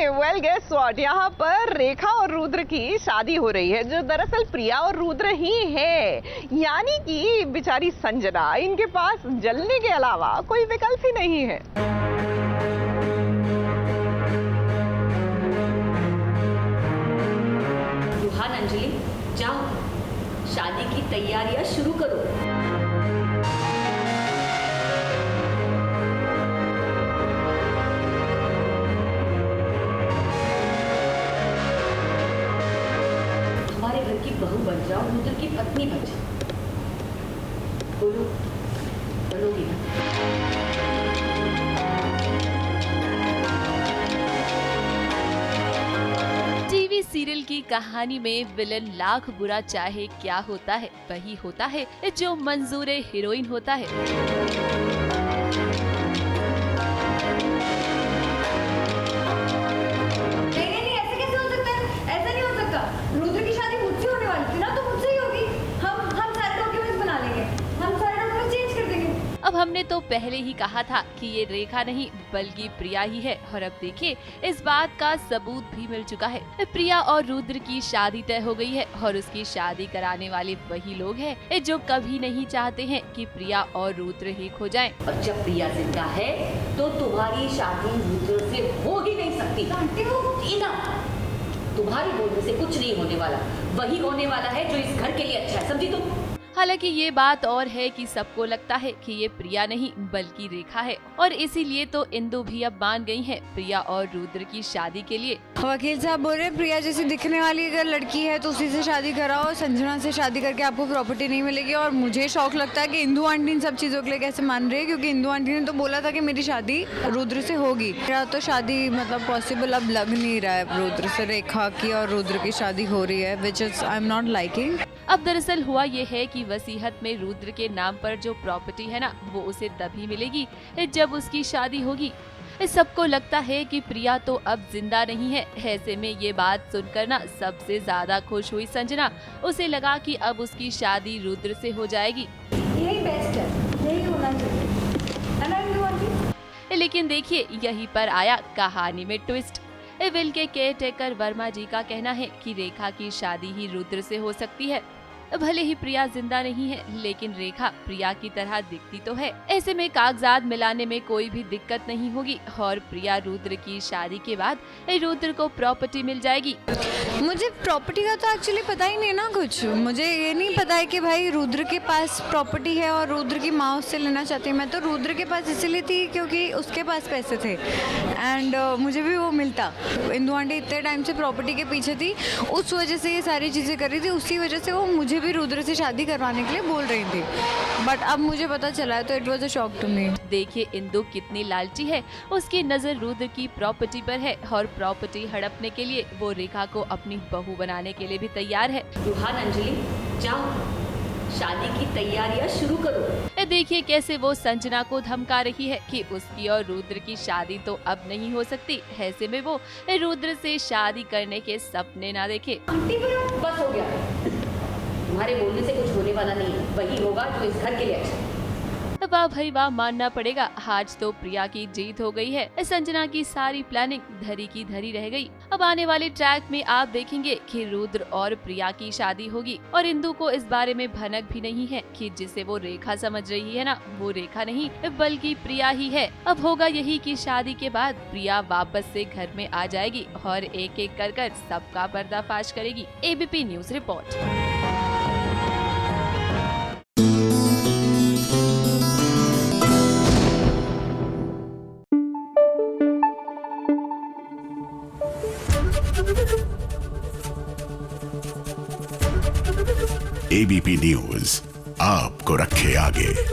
Well guess what, यहाँ पर रेखा और रुद्र की शादी हो रही है, जो दरअसल प्रिया और रुद्र ही है। यानी कि बेचारी संजना, इनके पास जलने के अलावा कोई विकल्प ही नहीं है। रुहान, अंजलि, जाओ शादी की तैयारियां शुरू करो। हमारे घर की बहू बन जाओ, रुद्र की पत्नी बन जाओ। बोलो, बनोगी ना? टीवी सीरियल की कहानी में विलन लाख बुरा चाहे क्या होता है, वही होता है जो मंजूर हीरोइन होता है। अब हमने तो पहले ही कहा था कि ये रेखा नहीं बल्कि प्रिया ही है, और अब देखिए इस बात का सबूत भी मिल चुका है। प्रिया और रुद्र की शादी तय हो गई है और उसकी शादी कराने वाले वही लोग हैं जो कभी नहीं चाहते हैं कि प्रिया और रुद्र एक हो जाएं। और जब प्रिया जिंदा है तो तुम्हारी शादी रुद्र से हो ही नहीं सकती। तुम्हारे बोलने से कुछ नहीं होने वाला, वही होने वाला है जो इस घर के लिए अच्छा है, समझी तुम? हालांकि ये बात और है कि सबको लगता है कि ये प्रिया नहीं बल्कि रेखा है, और इसीलिए तो इंदु भी अब मान गई है प्रिया और रुद्र की शादी के लिए। वकील साहब बोल रहे हैं प्रिया जैसी दिखने वाली अगर लड़की है तो उसी से शादी कराओ, संजना से शादी करके आपको प्रॉपर्टी नहीं मिलेगी। और मुझे शौक लगता है कि इंदु आंटी इन सब चीज़ों के लिए कैसे मान रही है, क्योंकि इंदु आंटी ने तो बोला था कि मेरी शादी रुद्र से होगी। मेरा तो शादी मतलब पॉसिबल अब लग नहीं रहा है रुद्र से। रेखा की और रुद्र की शादी हो रही है, which is I am not liking. अब दरअसल हुआ ये है कि वसीयत में रुद्र के नाम पर जो प्रॉपर्टी है ना, वो उसे तभी मिलेगी जब उसकी शादी होगी। सबको लगता है कि प्रिया तो अब जिंदा नहीं है। ऐसे में ये बात सुनकर ना सबसे ज्यादा खुश हुई संजना। उसे लगा कि अब उसकी शादी रुद्र से हो जाएगी। यही बेस्ट है, यही होना चाहिए। लेकिन देखिए यहीं पर आया कहानी में ट्विस्ट। विल के केयरटेकर वर्मा जी का कहना है कि रेखा की शादी ही रुद्र से हो सकती है। भले ही प्रिया जिंदा नहीं है, लेकिन रेखा प्रिया की तरह दिखती तो है। ऐसे में कागजात मिलाने में कोई भी दिक्कत नहीं होगी और प्रिया रुद्र की शादी के बाद रुद्र को प्रॉपर्टी मिल जाएगी। मुझे प्रॉपर्टी का तो एक्चुअली पता ही नहीं ना कुछ। मुझे ये नहीं पता है कि भाई रुद्र के पास प्रॉपर्टी है और रुद्र की माँ उससे लेना चाहती है। मैं तो रुद्र के पास इसलिए थी क्योंकि उसके पास पैसे थे एंड मुझे भी वो मिलता। इंदु आंटी इतने टाइम से प्रॉपर्टी के पीछे थी, उस वजह से ये सारी चीज़ें कर रही थी। उसी वजह से वो मुझे भी रुद्र से शादी करवाने के लिए बोल रही थी, बट अब मुझे पता चला है तो it was a shock to me. देखिए इंदु कितनी लालची है। उसकी नजर रुद्र की प्रॉपर्टी पर है और प्रॉपर्टी हड़पने के लिए वो रेखा को अपनी बहू बनाने के लिए भी तैयार है। रुहान, अंजलि, जाओ शादी की तैयारियां शुरू करो। देखिए कैसे वो संजना को धमका रही है कि उसकी और रुद्र की शादी तो अब नहीं हो सकती। ऐसे में वो रुद्र से शादी करने के सपने ना देखे। आंटी बस हो गया, तुम्हारे बोलने से कुछ होने वाला नहीं है, वही होगा जो इस घर के लिए अच्छा है। वाह भाई वाह, मानना पड़ेगा आज तो प्रिया की जीत हो गई है। संजना की सारी प्लानिंग धरी की धरी रह गई। अब आने वाले ट्रैक में आप देखेंगे कि रुद्र और प्रिया की शादी होगी और इंदु को इस बारे में भनक भी नहीं है कि जिसे वो रेखा समझ रही है ना, वो रेखा नहीं बल्कि प्रिया ही है। अब होगा यही कि शादी के बाद प्रिया वापस से घर में आ जाएगी और एक एक कर सबका पर्दाफाश करेगी। ABP news report. ABP news आपको रखे आगे।